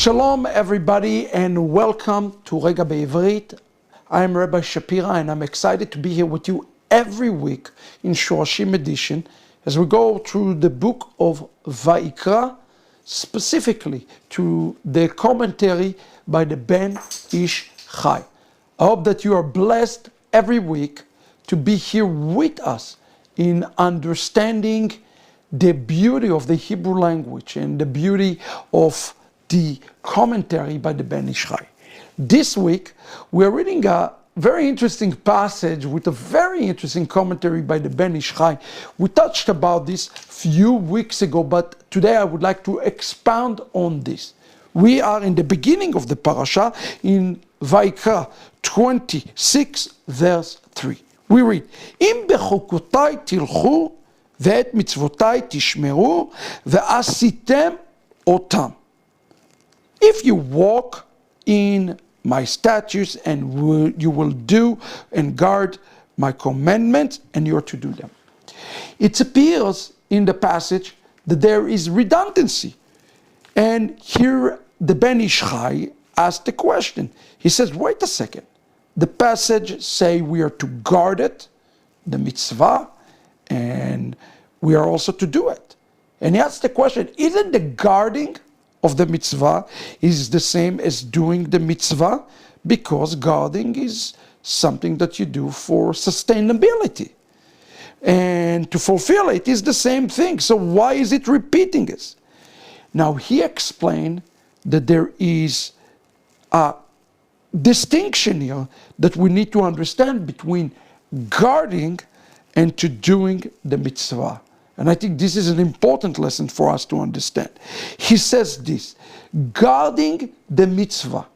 Shalom everybody and welcome to Regah Bivrit. I am Rabbi Shapira and I'm excited to be here with you every week in Shorashim edition as we go through the book of Vayikra, specifically to the commentary by the Ben Ish Chai. I hope that you are blessed every week to be here with us in understanding the beauty of the Hebrew language and the beauty of the commentary by the Ben Ish Chai. This week, we're reading a very interesting passage with a very interesting commentary by the Ben Ish Chai. We touched about this few weeks ago, but today I would like to expound on this. We are in the beginning of the parasha in Vayikra 26, verse 3. We read, Im Bechukotai tilchu ve'et mitzvotai tishmeru ve'asitem otam. If you walk in my statutes and you will do and guard my commandments, and you are to do them. It appears in the passage that there is redundancy. And here the Ben Ish Chai asked the question. He says, wait a second. The passage say we are to guard it, the mitzvah, and we are also to do it. And he asked the question, isn't the guarding of the mitzvah is the same as doing the mitzvah? Because guarding is something that you do for sustainability. And to fulfill it is the same thing. So why is it repeating this? Now he explained that there is a distinction here that we need to understand between guarding and to doing the mitzvah. And I think this is an important lesson for us to understand. He says this, guarding the mitzvah,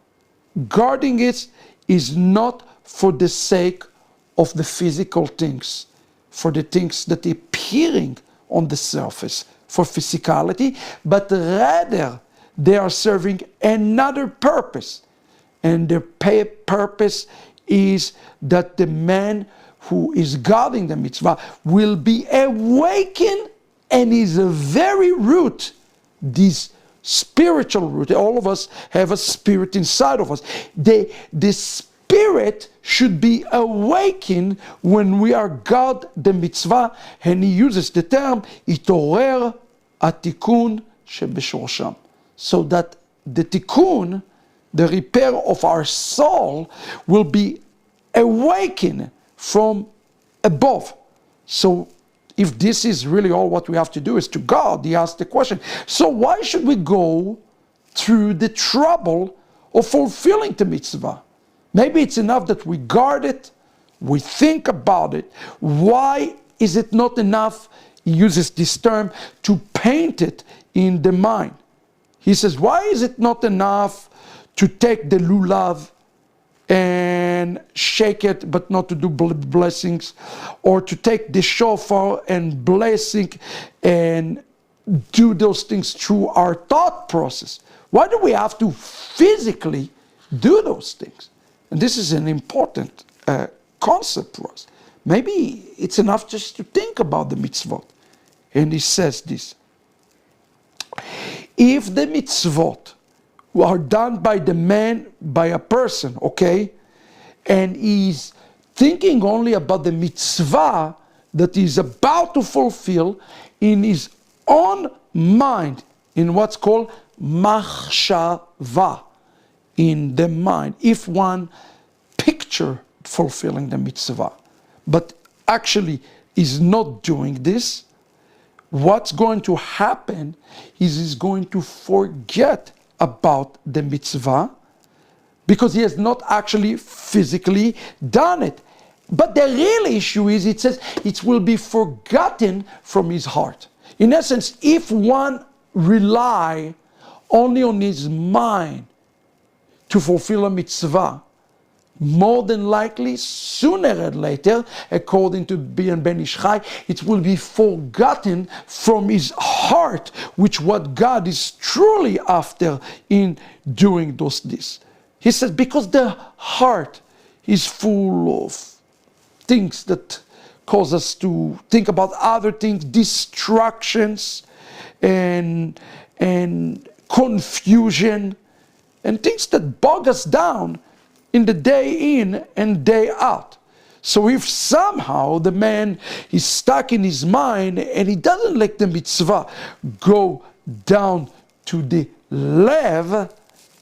guarding it is not for the sake of the physical things, for the things that are appearing on the surface, for physicality, but rather they are serving another purpose. And the purpose is that the man who is guarding the mitzvah will be awakened and is a very root, this spiritual root. All of us have a spirit inside of us. The spirit should be awakened when we are guard the mitzvah, and he uses the term itorer atikun shebeshorsham, so that the tikkun, the repair of our soul, will be awakened from above. So if this is really all what we have to do is to guard, he asked the question, so why should we go through the trouble of fulfilling the mitzvah? Maybe it's enough that we guard it, we think about it. Why is it not enough, he uses this term, to paint it in the mind? He says, why is it not enough to take the lulav and shake it, but not to do blessings, or to take the shofar and blessing and do those things through our thought process? Why do we have to physically do those things? And this is an important concept for us. Maybe it's enough just to think about the mitzvot. And he says this, if the mitzvot are done by the man, by a person, okay, and he's thinking only about the mitzvah that he's about to fulfill in his own mind, in what's called machshava, in the mind, if one picture fulfilling the mitzvah, but actually is not doing this, what's going to happen is he's going to forget about the mitzvah because he has not actually physically done it. But the real issue is, it says, it will be forgotten from his heart. In essence, if one rely only on his mind to fulfill a mitzvah, more than likely, sooner or later, according to Ben Ish Chai, it will be forgotten from his heart, which what God is truly after in doing this. He says, because the heart is full of things that cause us to think about other things, distractions and confusion and things that bog us down in the day in and day out. So if somehow the man is stuck in his mind and he doesn't let the mitzvah go down to the lev,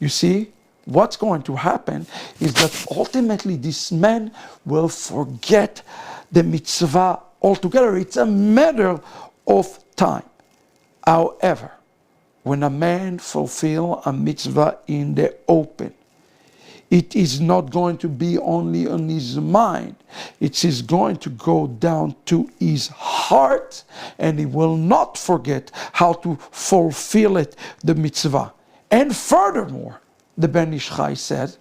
you see, what's going to happen is that ultimately this man will forget the mitzvah altogether. It's a matter of time. However, when a man fulfills a mitzvah in the open, it is not going to be only on his mind. It is going to go down to his heart, and he will not forget how to fulfill it, the mitzvah. And furthermore, the Ben Ish Chai said,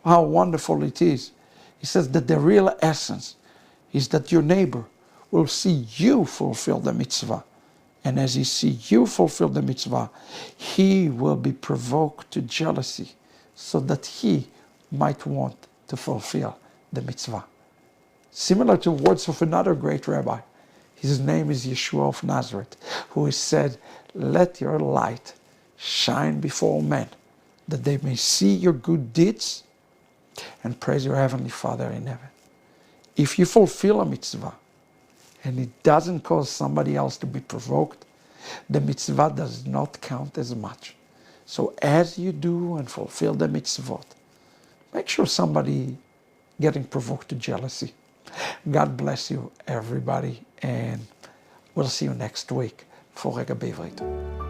how wonderful it is. He says that the real essence is that your neighbor will see you fulfill the mitzvah. And as he sees you fulfill the mitzvah, he will be provoked to jealousy so that he might want to fulfill the mitzvah. Similar to words of another great rabbi. His name is Yeshua of Nazareth, who has said, let your light shine before men, that they may see your good deeds and praise your heavenly Father in heaven. If you fulfill a mitzvah and it doesn't cause somebody else to be provoked, the mitzvah does not count as much. So as you do and fulfill the mitzvot, make sure somebody getting provoked to jealousy. God bless you, everybody, and we'll see you next week for Regah Bivrit.